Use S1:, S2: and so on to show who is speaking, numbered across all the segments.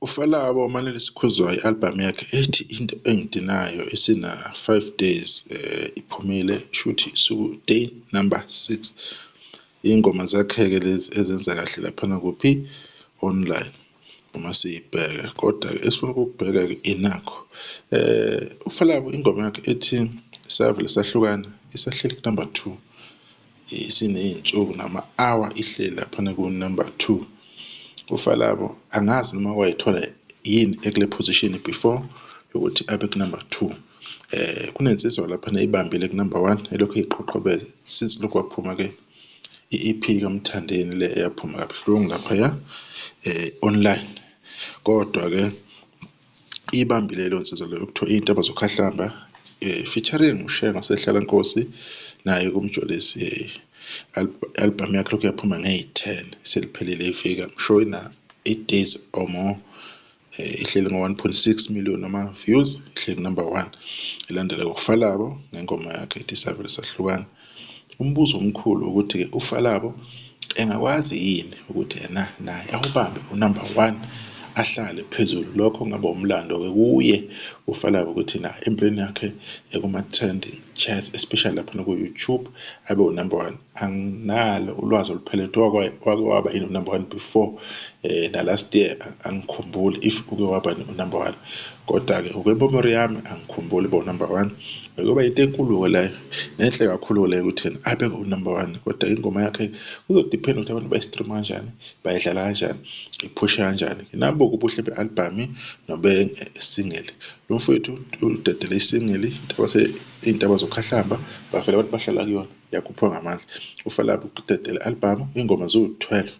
S1: uFalabo Manele Sikhuzwayo i-album yakhe ethi into engidinayo esina 5 days iphumile shuthi day number 6. Ingoma zakhe-ke lezi ezenza kahle laphana kuphi online uma siyibheka, kodwa esifuna ukubheka-ke inakho uFalabo ingoma yakhe ethi savele sahlukana isahleli ku-number 2, isiney'nsuku nama-hour ihleli laphana ku-number 2. uFalabo angazi noma wayithola yini ekule position before yokuthi abe ku-number 2. Kunensizwa laphana ibambile ku-number 1 elokhu iqhoqhobele since lokhu waphuma-ke i-EP kaMthandeni le eyaphuma kabuhlungu laphaya online, kodwa-ke ibambile leyo nsizwa leyo kuthiwa iy'ntaba zokhahlamba featuring uShengo Sehlalankosi naye kumjolisi album yakhe lokhu yaphuma ngeyi-10 seliphelile ifika I'm sure ina 8 days or more, ihleli ngo-1.6 million ama-views, ihleli number 1. Ilandela uFalabo ngengoma yakhe ethi savele sahlukana. Umbuzo omkhulu ukuthi-ke uFalabo engakwazi yini ukuthi yena naye awubambe u-number 1 ahlale phezulu. Lokho kungaba umlando-ke kuye uFalabo ukuthi na empilweni yakhe kuma-trending charts especially lapha ku-YouTube abe u-number 1. Anginalo ulwazi oluphelele wake waba yini u-number 1 before na last year angikhumbuli if uke waba u-number 1, kodwa-ke okwememory yami angikhumbuli u-number 1. Bekuba into enkulu-ke leyo nenhle kakhulu leyo ukuthi abe u-number 1, kodwa ingoma yakhe kuzodependa ukuthi abantu bayistreama kanjani, bayidlala kanjani, iphusha kanjani. Nabo ubuhle be-album nobe single. Lo mfowethu udedele i-single iy'ntaba zokhahlamba bavele abantu bahlala kuyona yakhuphuka ngamandla. uFalabo udedele album ingoma ziwu-12,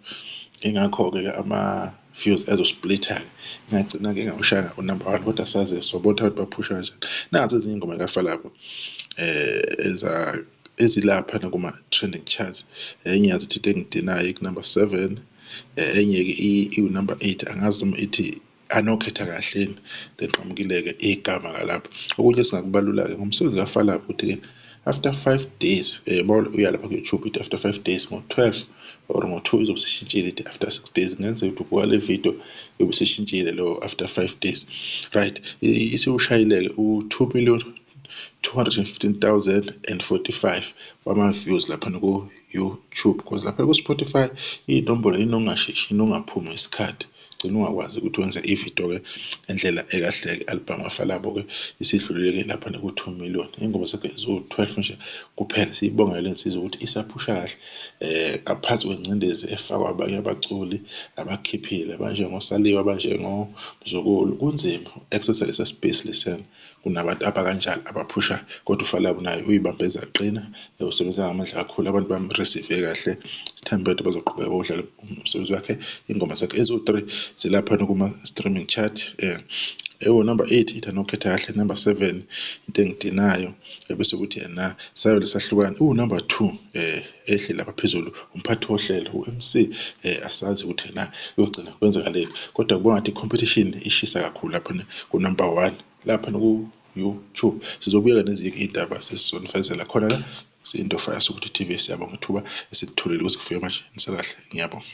S1: ingakho-ke ama-views ezosplitha ingagcina-ke ingawushayanga u-number 1, kodwa sazi sobotha abantu baphusha kanjani. Nazi ezinye iy'ngoma kaFalabo ezilapha kuma-trending charts. Enye yazo ithi engidinayo ku-number 7, enye-ke iwu-number 8. Angazi noma ithi anokhetha kahleni lenqamukile-ke igama kalapho. Okunye esingakubalula-ke ngomsebenzi kaFalabo ukuthi-ke after 5 days uya lapha ku-YouTube ithi after 5 days ngo-12 or ngo-2 izobe isishintshile ithi after 6 days. Kungenzeka ukuthi ubuka le video yobe isishintshile lo after 5 days, right? Isiwushayile-ke u-2,215,045 wama-views laphana ku-YouTube, because lapha ku-Spotify iy'nombolo inongasheshi inongaphumi ngesikhathi, gcina ungakwazi ukuthi wenze ividiyo-ke ngendlela ekahle-ke. I-album kaFalabo-ke isidlulile-ke laphana ku-2 million. Ingoma zakhe ziwu-12 nje kuphela. Siyibonga le nsizwa ukuthi isaphusha kahle aphansi kwengcindezi efakwa abanye abaculi abakhiphile abanjengoSaliwe, abanjengoMzukulu. Kunzima uku-accessa lesa space lesena kunabantu abakanjalo abaphusha, kodwa uFalabo naye uyibambeza qina, usebenzisa ngamandla kakhulu. Abantu bamreceive kahle, sithembe ukuthi bazoqhubeka bodlala umsebenzi wakhe. Ingoma zakhe eziwu-3 zilaphana kuma-streaming chart. Number 8 ithi anokhetha kahle. Number 7 into engidinayo, bese kuthi yena savele sahlukana. Number 2 ehle lapha phezulu umphathi wohlelo u-MC, asazi ukuthi yena uyogcina kwenzakaleni, kodwa kubonga ngathi i-competition ishisa kakhulu lapha ku-number 1 lapha YouTube. Sizobuyela nezinye iy'ndaba sesizonifezela khona la into Fire Soweto TV. Siyabonga ithuba esilitholile ukuthi kufike manje. Nisakahle, ngiyabonga.